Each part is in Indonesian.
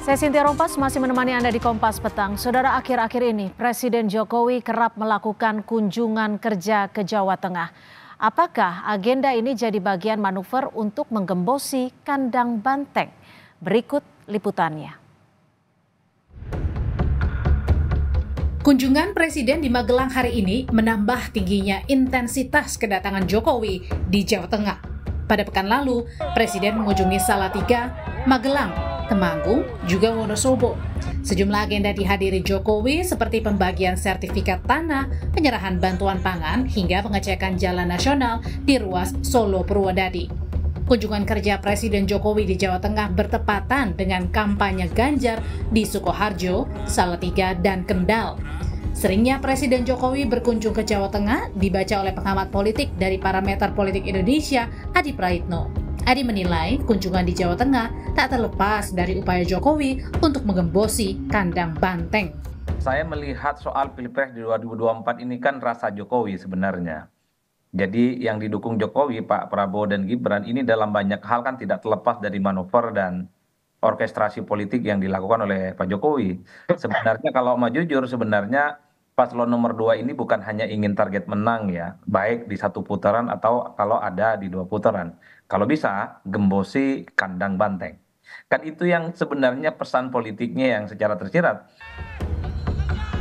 Saya Cynthia Rompas masih menemani Anda di Kompas Petang. Saudara, akhir-akhir ini Presiden Jokowi kerap melakukan kunjungan kerja ke Jawa Tengah. Apakah agenda ini jadi bagian manuver untuk menggembosi kandang banteng? Berikut liputannya. Kunjungan Presiden di Magelang hari ini menambah tingginya intensitas kedatangan Jokowi di Jawa Tengah. Pada pekan lalu, Presiden mengunjungi Salatiga, Magelang, Temanggung, juga Wonosobo. Sejumlah agenda dihadiri Jokowi seperti pembagian sertifikat tanah, penyerahan bantuan pangan, hingga pengecekan jalan nasional di ruas Solo Purwodadi. Kunjungan kerja Presiden Jokowi di Jawa Tengah bertepatan dengan kampanye Ganjar di Sukoharjo, Salatiga, dan Kendal. Seringnya Presiden Jokowi berkunjung ke Jawa Tengah dibaca oleh pengamat politik dari Parameter Politik Indonesia, Adi Praitno. Adi menilai kunjungan di Jawa Tengah tak terlepas dari upaya Jokowi untuk menggembosi kandang banteng. Saya melihat soal Pilpres di 2024 ini kan rasa Jokowi sebenarnya. Jadi yang didukung Jokowi, Pak Prabowo dan Gibran ini dalam banyak hal kan tidak terlepas dari manuver dan orkestrasi politik yang dilakukan oleh Pak Jokowi. Sebenarnya kalau mau jujur, sebenarnya paslon nomor 2 ini bukan hanya ingin target menang ya, baik di satu putaran atau kalau ada di 2 putaran. Kalau bisa, gembosi kandang banteng. Kan itu yang sebenarnya pesan politiknya yang secara tersirat.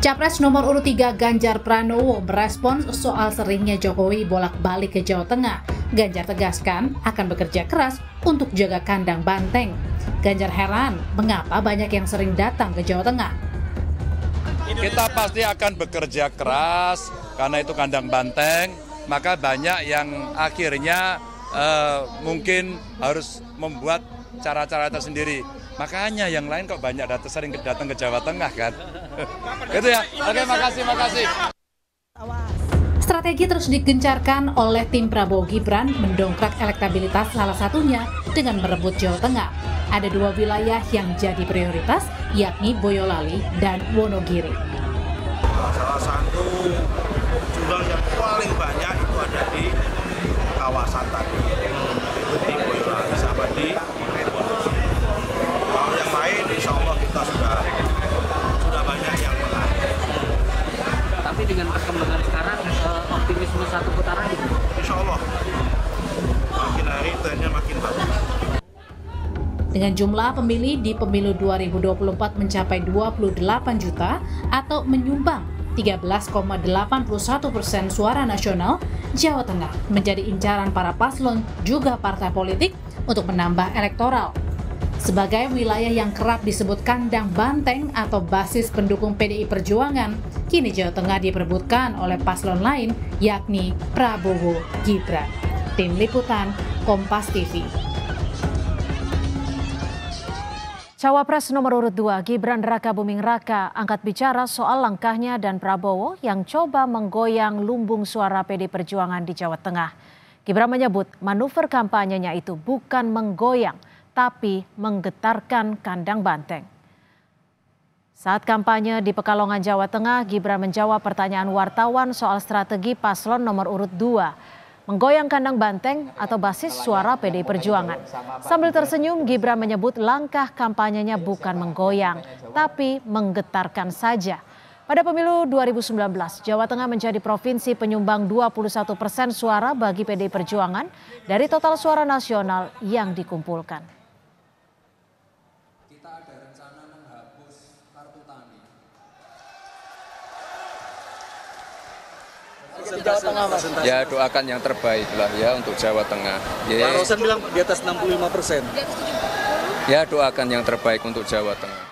Capres nomor urut 3 Ganjar Pranowo merespons soal seringnya Jokowi bolak-balik ke Jawa Tengah. Ganjar tegaskan akan bekerja keras untuk jaga kandang banteng. Ganjar heran mengapa banyak yang sering datang ke Jawa Tengah. Kita pasti akan bekerja keras karena itu kandang banteng, maka banyak yang akhirnya mungkin harus membuat cara-cara tersendiri. Makanya yang lain kok banyak sering datang ke Jawa Tengah kan. Gitu ya. Oke, makasih. Strategi terus digencarkan oleh tim Prabowo Gibran mendongkrak elektabilitas salah satunya dengan merebut Jawa Tengah. Ada 2 wilayah yang jadi prioritas, yakni Boyolali dan Wonogiri. Salah satu jumlah yang paling banyak itu ada di kawasan tadi, itu di Boyolali sama di Wonogiri. Kalau yang lain, insya Allah kita sudah banyak yang menang. Tapi dengan perkembangan sekarang, optimisme satu putaran gitu? Insya Allah, makin hari trennya makin bagus. Dengan jumlah pemilih di pemilu 2024 mencapai 28 juta atau menyumbang 13,81% suara nasional, Jawa Tengah menjadi incaran para paslon juga partai politik untuk menambah elektoral. Sebagai wilayah yang kerap disebut kandang banteng atau basis pendukung PDI Perjuangan, kini Jawa Tengah diperebutkan oleh paslon lain, yakni Prabowo Gibran. Tim Liputan, Kompas TV. Cawapres nomor urut 2 Gibran Rakabuming Raka angkat bicara soal langkahnya dan Prabowo yang coba menggoyang lumbung suara PD Perjuangan di Jawa Tengah. Gibran menyebut manuver kampanyenya itu bukan menggoyang, tapi menggetarkan kandang banteng. Saat kampanye di Pekalongan, Jawa Tengah, Gibran menjawab pertanyaan wartawan soal strategi paslon nomor urut 2. Menggoyang kandang banteng atau basis suara PDI Perjuangan. Sambil tersenyum, Gibran menyebut langkah kampanyenya bukan menggoyang, tapi menggetarkan saja. Pada pemilu 2019, Jawa Tengah menjadi provinsi penyumbang 21% suara bagi PDI Perjuangan dari total suara nasional yang dikumpulkan. Kita ada rencana menghapus kartu tani. Di Jawa Tengah, Mas. Ya, doakan yang terbaik lah ya untuk Jawa Tengah. Pak Rosan bilang di atas 65%. Ya, doakan yang terbaik untuk Jawa Tengah.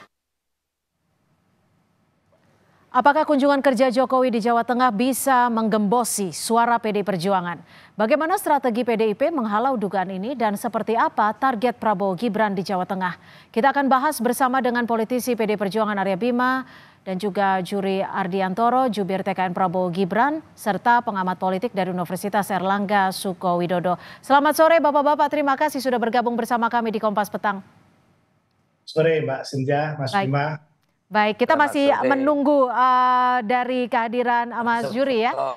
Apakah kunjungan kerja Jokowi di Jawa Tengah bisa menggembosi suara PDI Perjuangan? Bagaimana strategi PDIP menghalau dugaan ini dan seperti apa target Prabowo Gibran di Jawa Tengah? Kita akan bahas bersama dengan politisi PDI Perjuangan Arya Bima dan juga Juri Ardiantoro, jubir TKN Prabowo Gibran, serta pengamat politik dari Universitas Erlangga Sukowidodo. Selamat sore Bapak-Bapak, terima kasih sudah bergabung bersama kami di Kompas Petang. Sore Mbak Cynthia, Mas Bima. Baik, kita masih menunggu dari kehadiran Mas Juri ya.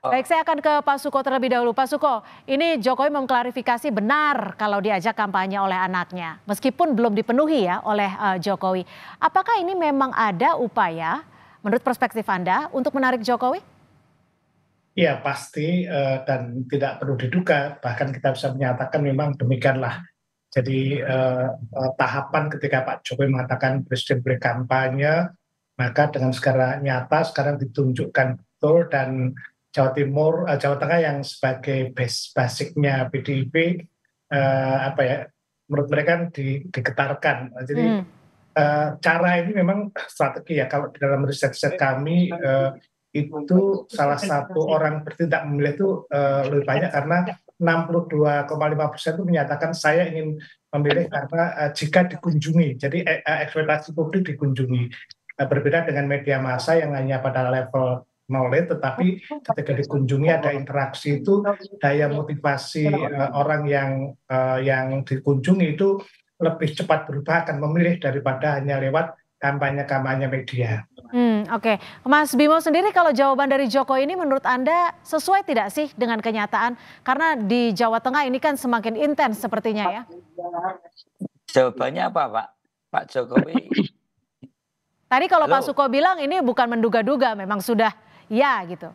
Baik, saya akan ke Pak Suko terlebih dahulu. Pak Suko, ini Jokowi mengklarifikasi benar kalau diajak kampanye oleh anaknya, meskipun belum dipenuhi ya oleh Jokowi. Apakah ini memang ada upaya, menurut perspektif Anda, untuk menarik Jokowi? Iya pasti dan tidak perlu diduga, bahkan kita bisa menyatakan memang demikianlah. Jadi tahapan ketika Pak Jokowi mengatakan Presiden berkampanye, maka dengan segala nyata sekarang ditunjukkan betul dan Jawa Timur, Jawa Tengah yang sebagai basicnya PDIP, menurut mereka digetarkan. Jadi cara ini memang strategi ya. Kalau di dalam riset-riset kami itu salah satu orang bertindak memilih itu lebih banyak karena 62,5% itu menyatakan saya ingin memilih karena jika dikunjungi. Jadi ekspektasi publik dikunjungi. Berbeda dengan media massa yang hanya pada level knowledge, tetapi ketika dikunjungi ada interaksi itu daya motivasi orang yang dikunjungi itu lebih cepat berubah akan memilih daripada hanya lewat kampanye media. Oke. Mas Bimo sendiri kalau jawaban dari Jokowi ini menurut Anda sesuai tidak sih dengan kenyataan? Karena di Jawa Tengah ini kan semakin intens sepertinya ya. Jawabannya apa Pak? Pak Jokowi. Tadi kalau Pak Suko bilang ini bukan menduga-duga, memang sudah ya gitu.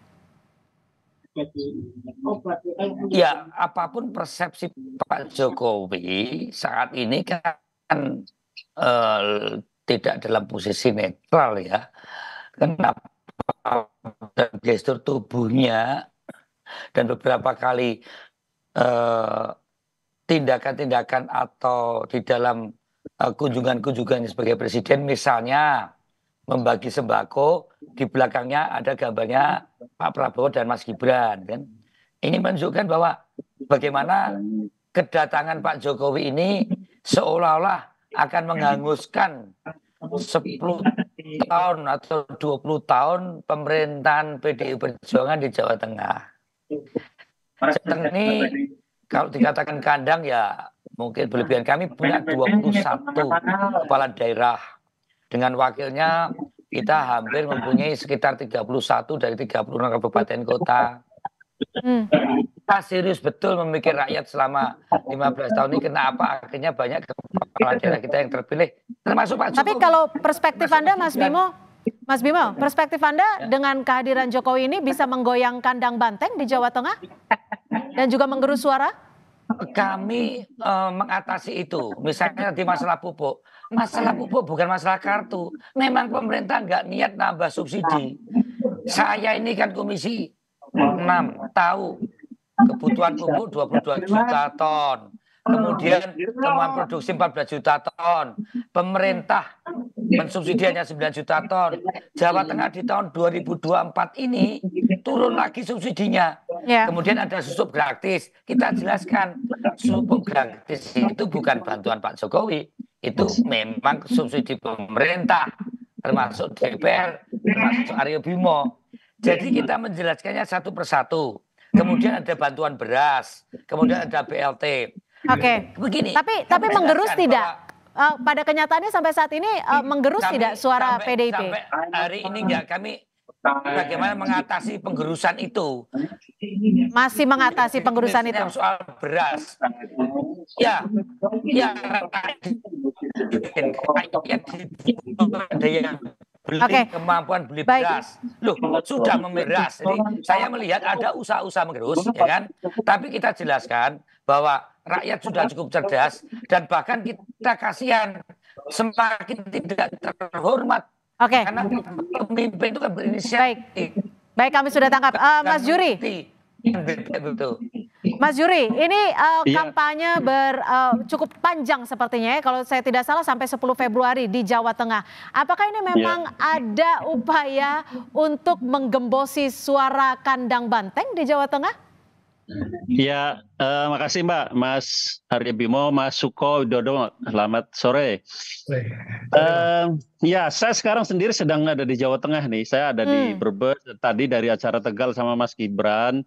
Ya, apapun persepsi Pak Jokowi saat ini kan tidak dalam posisi netral ya. Kenapa? Dan gestur tubuhnya dan beberapa kali tindakan-tindakan atau di dalam kunjungan-kunjungan sebagai presiden, misalnya membagi sembako, di belakangnya ada gambarnya Pak Prabowo dan Mas Gibran kan. Ini menunjukkan bahwa bagaimana kedatangan Pak Jokowi ini seolah-olah akan menghanguskan 10 tahun atau 20 tahun pemerintahan PDI Perjuangan di Jawa Tengah. Ini kalau dikatakan kandang ya mungkin berlebihan. Kami punya 21 kepala daerah. Dengan wakilnya kita hampir mempunyai sekitar 31 dari 36 kabupaten kota. Kita serius betul memikir rakyat selama 15 tahun ini, kenapa akhirnya banyak kepala daerah kita yang terpilih, termasuk Pak Jokowi. Tapi kalau perspektif Anda Mas Bimo, perspektif Anda dengan kehadiran Jokowi ini bisa menggoyang kandang banteng di Jawa Tengah dan juga menggerus suara? Kami mengatasi itu, misalnya di masalah pupuk. Masalah pupuk bukan masalah kartu. Memang pemerintah nggak niat nambah subsidi. Saya ini kan komisi 6 tahu kebutuhan pupuk 22 juta ton. Kemudian kemampuan produksi 14 juta ton. Pemerintah mensubsidi hanya 9 juta ton. Jawa Tengah di tahun 2024 ini turun lagi subsidinya. Kemudian ada susup gratis. Kita jelaskan susup gratis itu bukan bantuan Pak Jokowi. Itu memang subsidi pemerintah, termasuk DPR, termasuk Aryo Bimo. Jadi kita menjelaskannya satu persatu. Kemudian ada bantuan beras, kemudian ada BLT. Oke. Begini. Tapi menggerus tidak? Pada kenyataannya sampai saat ini menggerus tidak suara PDIP? Sampai hari ini enggak, kami bagaimana mengatasi penggerusan itu. Masih mengatasi penggerusan itu. Soal beras. Ya ada yang beli kemampuan beli beras. Loh, sudah beras. Jadi saya melihat ada usaha-usaha menggerus, ya kan? Tapi kita jelaskan bahwa rakyat sudah cukup cerdas dan bahkan kita kasihan semakin tidak terhormat. Karena pemimpin itu kan berinisiatif. Baik, kami sudah tangkap. Mas Juri. Mas Juri, ini kampanye cukup panjang sepertinya ya, kalau saya tidak salah sampai 10 Februari di Jawa Tengah. Apakah ini memang ada upaya untuk menggembosi suara kandang banteng di Jawa Tengah? Ya, makasih Mbak, Mas Aryo Bimo, Mas Suko Widodo, selamat sore. Ya, saya sekarang sendiri sedang ada di Jawa Tengah nih, saya ada di Brebes, tadi dari acara Tegal sama Mas Gibran,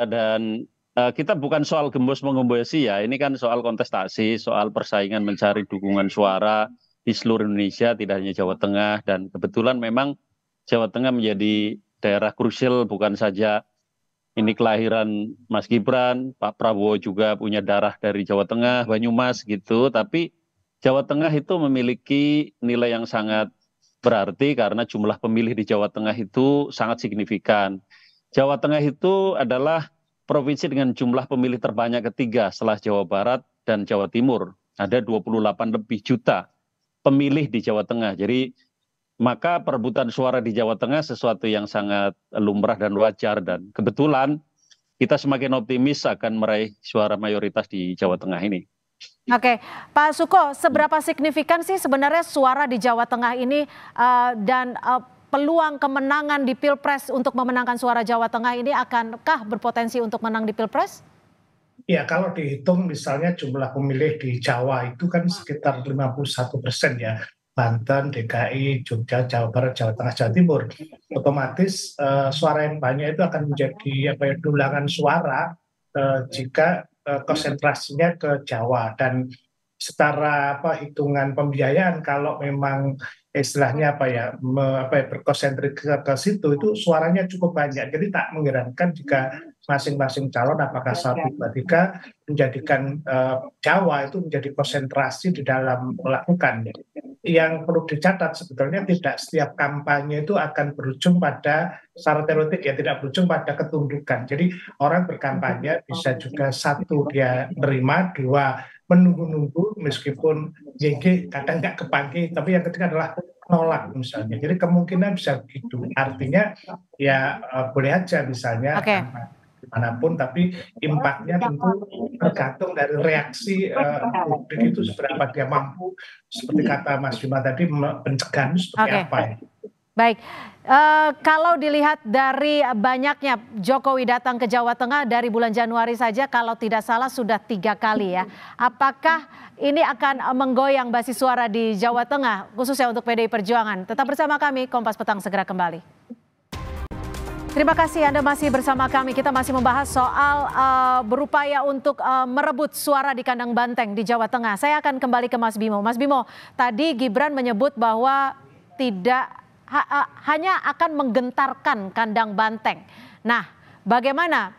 dan kita bukan soal gembos-menggembosi ya, ini kan soal kontestasi, soal persaingan mencari dukungan suara di seluruh Indonesia, tidak hanya Jawa Tengah, dan kebetulan memang Jawa Tengah menjadi daerah krusial, bukan saja ini kelahiran Mas Gibran, Pak Prabowo juga punya darah dari Jawa Tengah, Banyumas gitu, tapi Jawa Tengah itu memiliki nilai yang sangat berarti karena jumlah pemilih di Jawa Tengah itu sangat signifikan. Jawa Tengah itu adalah provinsi dengan jumlah pemilih terbanyak ketiga setelah Jawa Barat dan Jawa Timur. Ada 28 lebih juta pemilih di Jawa Tengah. Jadi maka perebutan suara di Jawa Tengah sesuatu yang sangat lumrah dan wajar, dan kebetulan kita semakin optimis akan meraih suara mayoritas di Jawa Tengah ini. Oke, Pak Suko, seberapa signifikan sih sebenarnya suara di Jawa Tengah ini dan peluang kemenangan di Pilpres untuk memenangkan suara Jawa Tengah ini akankah berpotensi untuk menang di Pilpres? Ya, kalau dihitung misalnya jumlah pemilih di Jawa itu kan sekitar 51% ya. Banten, DKI, Jogja, Jawa Barat, Jawa Tengah, Jawa Timur. Otomatis suara yang banyak itu akan menjadi dulangan suara jika konsentrasinya ke Jawa. Dan secara hitungan pembiayaan, kalau memang istilahnya berkonsentrik ke situ, itu suaranya cukup banyak. Jadi tak mengherankan jika masing-masing calon apakah 1, 2, 3 menjadikan Jawa itu menjadi konsentrasi di dalam melakukan. Yang perlu dicatat sebetulnya tidak setiap kampanye itu akan berujung pada secara teoretik ya, tidak berujung pada ketundukan. Jadi orang berkampanye bisa juga 1 dia nerima, 2 menunggu-nunggu meskipun YG kadang nggak kepanggil, tapi yang ketiga adalah nolak misalnya. Jadi kemungkinan bisa begitu. Artinya ya boleh aja misalnya dimanapun, tapi impactnya tentu tergantung dari reaksi publik itu seberapa dia mampu, seperti kata Mas Bima tadi, pencegahan seperti apa ya. Baik, kalau dilihat dari banyaknya Jokowi datang ke Jawa Tengah dari bulan Januari saja, kalau tidak salah sudah 3 kali ya. Apakah ini akan menggoyang basis suara di Jawa Tengah, khususnya untuk PDI Perjuangan? Tetap bersama kami, Kompas Petang segera kembali. Terima kasih Anda masih bersama kami. Kita masih membahas soal berupaya untuk merebut suara di kandang banteng di Jawa Tengah. Saya akan kembali ke Mas Bimo. Mas Bimo, tadi Gibran menyebut bahwa tidak hanya akan menggentarkan kandang banteng. Nah, bagaimana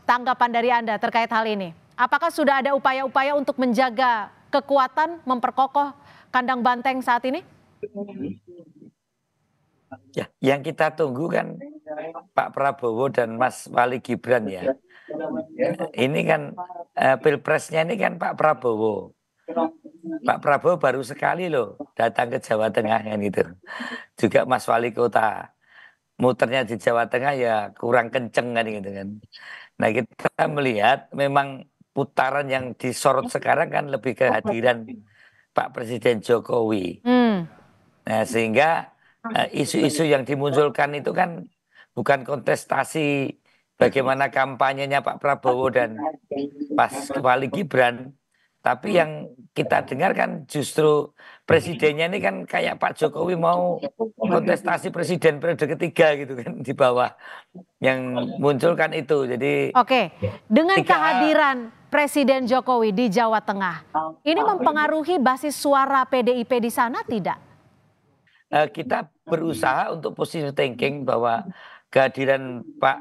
tanggapan dari Anda terkait hal ini? Apakah sudah ada upaya-upaya untuk menjaga kekuatan, memperkokoh kandang banteng saat ini? Ya, yang kita tunggu kan Pak Prabowo dan Mas Wali Gibran ya. Ini kan pilpresnya ini kan Pak Prabowo. Pak Prabowo baru sekali loh datang ke Jawa Tengah kan gitu. Juga Mas Wali Kota. Muternya di Jawa Tengah ya kurang kenceng kan gitu kan. Nah, kita melihat memang putaran yang disorot sekarang kan lebih kehadiran Pak Presiden Jokowi. Nah, sehingga isu-isu yang dimunculkan itu kan bukan kontestasi bagaimana kampanyenya Pak Prabowo dan Mas Wali Gibran, tapi yang kita dengar kan justru presidennya ini kan kayak Pak Jokowi mau kontestasi presiden periode ketiga gitu kan di bawah, yang muncul kan itu. Jadi dengan kehadiran Presiden Jokowi di Jawa Tengah, ini mempengaruhi basis suara PDIP di sana tidak? Kita berusaha untuk positive thinking bahwa kehadiran Pak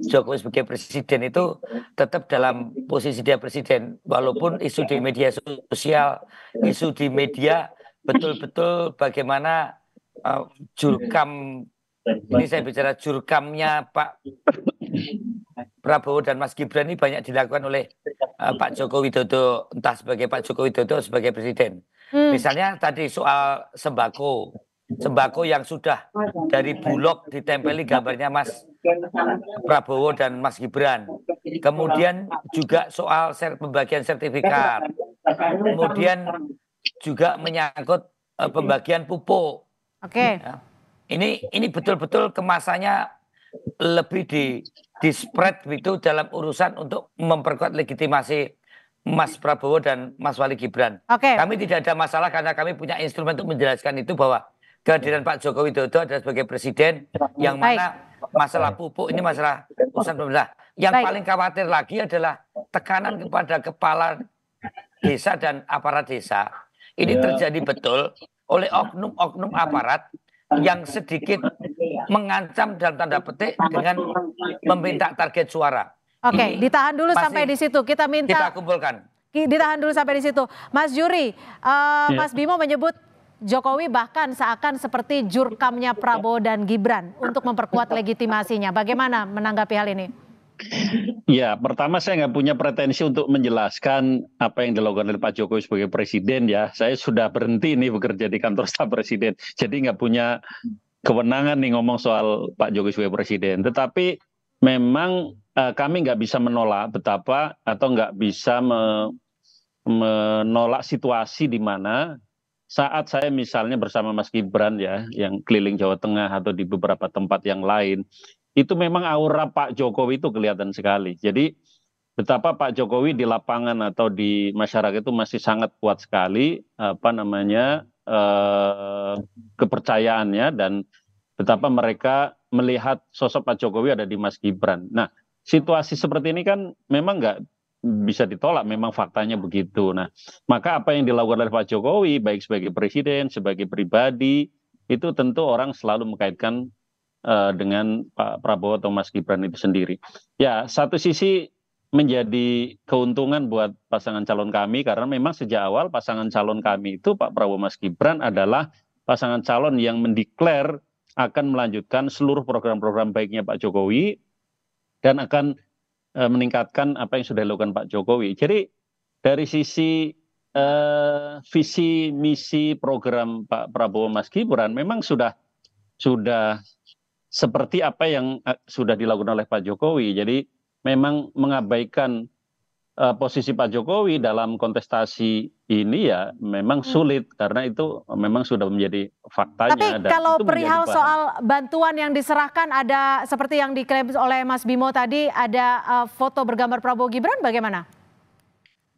Jokowi sebagai presiden itu tetap dalam posisi dia presiden, walaupun isu di media sosial, isu di media betul-betul bagaimana jurkam, ini saya bicara jurkamnya Pak Prabowo dan Mas Gibran ini banyak dilakukan oleh Pak Joko Widodo, entah sebagai Pak Joko Widodo sebagai presiden. Misalnya tadi soal sembako yang sudah dari Bulog ditempeli gambarnya Mas Prabowo dan Mas Gibran. Kemudian juga soal pembagian sertifikat. Kemudian juga menyangkut pembagian pupuk. Ya. Ini betul-betul kemasannya lebih di spread itu dalam urusan untuk memperkuat legitimasi Mas Prabowo dan Mas Wali Gibran. Kami tidak ada masalah karena kami punya instrumen untuk menjelaskan itu, bahwa kehadiran Pak Joko Widodo adalah sebagai presiden yang mana masalah pupuk ini masalah urusan pemerintah. Yang paling khawatir lagi adalah tekanan kepada kepala desa dan aparat desa. Ini terjadi betul oleh oknum-oknum aparat yang sedikit mengancam dalam tanda petik dengan meminta target suara. Oke, ditahan dulu sampai di situ. Kita minta kita kumpulkan. Ditahan dulu sampai di situ. Mas Juri, Mas Bimo menyebut Jokowi bahkan seakan seperti jurkamnya Prabowo dan Gibran untuk memperkuat legitimasinya. Bagaimana menanggapi hal ini? Ya, pertama saya nggak punya pretensi untuk menjelaskan apa yang dilakukan oleh Pak Jokowi sebagai presiden ya. Saya sudah berhenti nih bekerja di kantor staf presiden. Jadi nggak punya kewenangan nih ngomong soal Pak Jokowi sebagai presiden. Tetapi memang kami nggak bisa menolak betapa atau nggak bisa menolak situasi di mana saat saya misalnya bersama Mas Gibran ya, yang keliling Jawa Tengah atau di beberapa tempat yang lain, itu memang aura Pak Jokowi itu kelihatan sekali. Jadi betapa Pak Jokowi di lapangan atau di masyarakat itu masih sangat kuat sekali kepercayaannya dan betapa mereka melihat sosok Pak Jokowi ada di Mas Gibran. Nah, situasi seperti ini kan memang nggak bisa ditolak, memang faktanya begitu. Nah, maka apa yang dilakukan oleh Pak Jokowi, baik sebagai presiden, sebagai pribadi, itu tentu orang selalu mengkaitkan dengan Pak Prabowo atau Mas Gibran itu sendiri. Ya, satu sisi menjadi keuntungan buat pasangan calon kami, karena memang sejak awal pasangan calon kami itu Pak Prabowo Mas Gibran adalah pasangan calon yang mendeklar akan melanjutkan seluruh program-program baiknya Pak Jokowi dan akan meningkatkan apa yang sudah dilakukan Pak Jokowi. Jadi dari sisi visi misi program Pak Prabowo Mas Gibran memang sudah seperti apa yang sudah dilakukan oleh Pak Jokowi. Jadi memang mengabaikan posisi Pak Jokowi dalam kontestasi ini ya memang sulit karena itu memang sudah menjadi faktanya. Tapi kalau perihal soal bantuan yang diserahkan ada seperti yang diklaim oleh Mas Bimo tadi ada foto bergambar Prabowo Gibran bagaimana?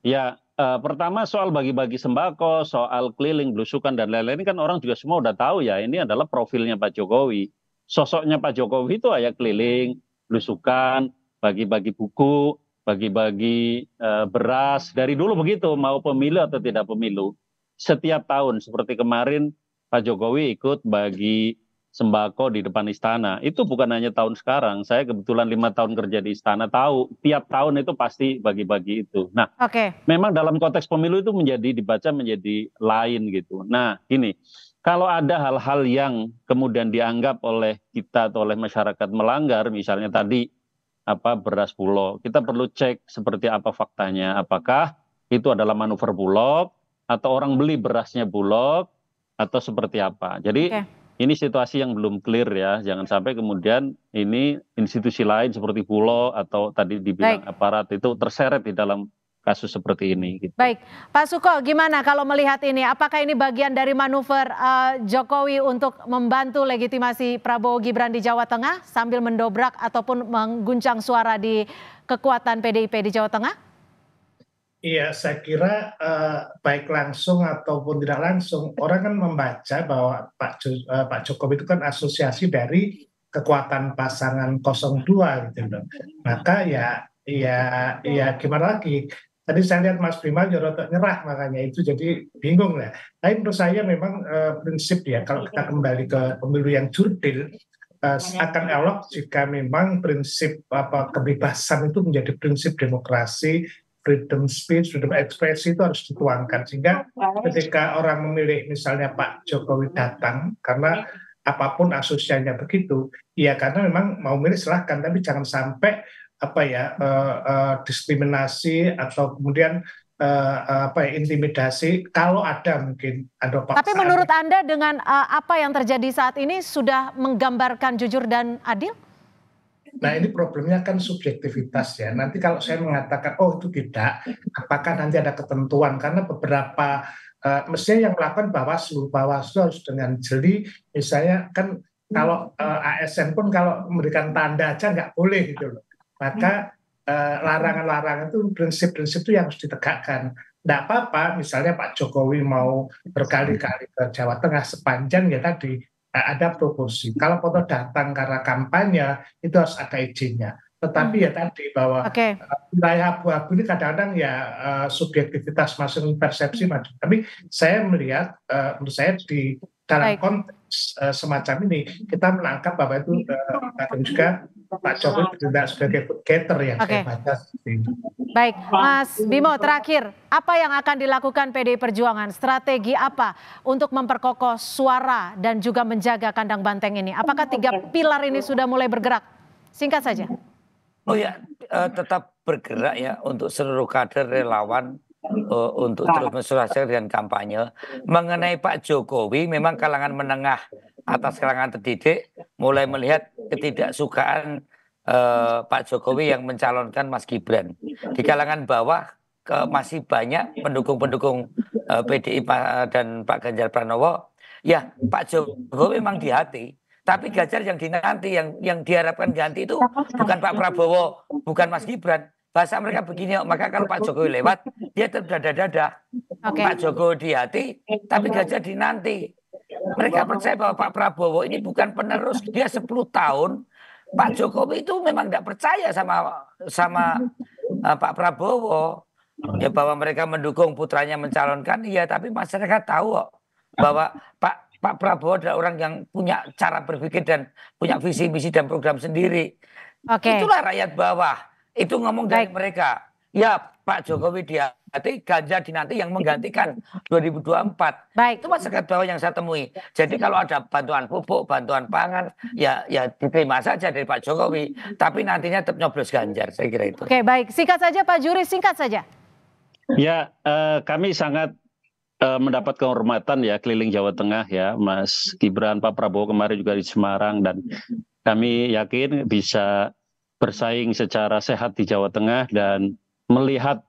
Ya pertama soal bagi-bagi sembako, soal keliling belusukan dan lain-lain kan orang juga semua udah tahu ya ini adalah profilnya Pak Jokowi. Sosoknya Pak Jokowi itu ya keliling, belusukan, bagi-bagi buku, bagi-bagi beras, dari dulu begitu, mau pemilu atau tidak pemilu. Setiap tahun, seperti kemarin Pak Jokowi ikut bagi sembako di depan istana. Itu bukan hanya tahun sekarang, saya kebetulan 5 tahun kerja di istana, tahu tiap tahun itu pasti bagi-bagi itu. Nah, memang dalam konteks pemilu itu dibaca menjadi lain gitu. Nah, gini, kalau ada hal-hal yang kemudian dianggap oleh kita atau oleh masyarakat melanggar, misalnya tadi, beras Bulog. Kita perlu cek seperti apa faktanya. Apakah itu adalah manuver Bulog atau orang beli berasnya Bulog atau seperti apa. Jadi ini situasi yang belum clear ya. Jangan sampai kemudian ini institusi lain seperti Bulog atau tadi dibilang aparat itu terseret di dalam kasus seperti ini. Gitu. Baik, Pak Suko, gimana kalau melihat ini? Apakah ini bagian dari manuver Jokowi untuk membantu legitimasi Prabowo Gibran di Jawa Tengah sambil mendobrak ataupun mengguncang suara di kekuatan PDIP di Jawa Tengah? Iya, saya kira baik langsung ataupun tidak langsung orang kan membaca bahwa Pak Jokowi itu kan asosiasi dari kekuatan pasangan 02 gitu loh. Maka ya gimana lagi? Tadi saya lihat Mas Bima rotok nyerah makanya itu jadi bingung lah. Tapi menurut saya memang prinsip ya kalau kita kembali ke pemilu yang jurdil akan elok jika memang prinsip kebebasan itu menjadi prinsip demokrasi, freedom speech, freedom ekspresi itu harus dituangkan sehingga ketika orang memilih misalnya Pak Jokowi datang karena apapun asosiasinya begitu, ya karena memang mau milih silahkan tapi jangan sampai diskriminasi atau kemudian intimidasi kalau ada mungkin ada paksaan. Tapi menurut Anda dengan apa yang terjadi saat ini sudah menggambarkan jujur dan adil? Nah ini problemnya kan subjektivitas ya. Nanti kalau saya mengatakan oh itu tidak, apakah nanti ada ketentuan karena beberapa mestinya yang melakukan Bawaslu harus dengan jeli misalnya kan kalau ASN pun kalau memberikan tanda aja nggak boleh gitu loh. Maka larangan-larangan itu prinsip-prinsip itu yang harus ditegakkan. Tidak apa-apa, misalnya Pak Jokowi mau berkali-kali ke Jawa Tengah sepanjang ya tadi ada proporsi. Kalau foto datang karena kampanye itu harus ada izinnya. Tetapi ya tadi bahwa wilayah abu-abu ini kadang-kadang ya subjektivitas masing persepsi macam. Tapi saya melihat menurut saya di dalam konteks semacam ini kita menangkap bahwa itu dan juga Pak Jokowi tidak sebagai food getter yang saya baca. Baik, Mas Bimo, terakhir, apa yang akan dilakukan PDI Perjuangan? Strategi apa untuk memperkokoh suara dan juga menjaga kandang banteng ini? Apakah 3 pilar ini sudah mulai bergerak? Singkat saja. Oh ya, tetap bergerak ya untuk seluruh kader relawan untuk terus mensosialisasikan dengan kampanye. Mengenai Pak Jokowi, memang kalangan menengah atas kalangan terdidik mulai melihat ketidaksukaan Pak Jokowi yang mencalonkan Mas Gibran. Di kalangan bawah masih banyak pendukung-pendukung PDI dan Pak Ganjar Pranowo. Ya, Pak Jokowi memang di hati, tapi Ganjar yang dinanti, yang diharapkan ganti itu bukan Pak Prabowo, bukan Mas Gibran. Bahasa mereka begini, maka kalau Pak Jokowi lewat, dia terdadah-dadah. Pak Jokowi di hati, tapi Ganjar dinanti. Mereka percaya bahwa Pak Prabowo ini bukan penerus. Dia 10 tahun, Pak Jokowi itu memang tidak percaya sama Pak Prabowo. Ya, bahwa mereka mendukung putranya mencalonkan, iya, tapi masyarakat tahu kok bahwa Pak Prabowo adalah orang yang punya cara berpikir dan punya visi misi dan program sendiri. Itulah rakyat bawah. Itu ngomong dari mereka. Ya, Pak Jokowi di hati, Ganjar dinanti yang menggantikan 2024. Itu masyarakat bawah yang saya temui. Jadi kalau ada bantuan pupuk, bantuan pangan, ya diterima saja dari Pak Jokowi. Tapi nantinya tetap nyoblos Ganjar, saya kira itu. Oke, baik. Singkat saja Pak Juri, singkat saja. Ya, kami sangat mendapat kehormatan ya keliling Jawa Tengah ya, Mas Gibran, Pak Prabowo kemarin juga di Semarang, dan kami yakin bisa bersaing secara sehat di Jawa Tengah dan melihat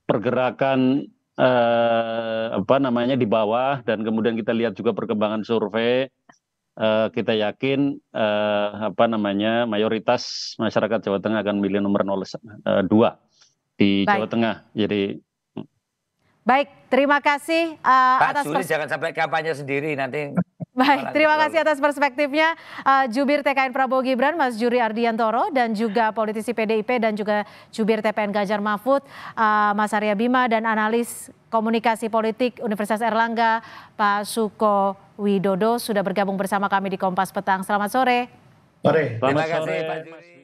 pergerakan di bawah, dan kemudian kita lihat juga perkembangan survei. Kita yakin mayoritas masyarakat Jawa Tengah akan memilih nomor 02 di Jawa Tengah. Jadi baik, terima kasih Pak Juri jangan sampai kampanye sendiri nanti. Baik, terima kasih atas perspektifnya Jubir TKN Prabowo Gibran, Mas Juri Ardiantoro, dan juga politisi PDIP dan juga Jubir TPN Ganjar Mahfud, Mas Arya Bima, dan analis komunikasi politik Universitas Erlangga, Pak Suko Widodo sudah bergabung bersama kami di Kompas Petang. Selamat sore. Sore. Terima kasih Pak Juri.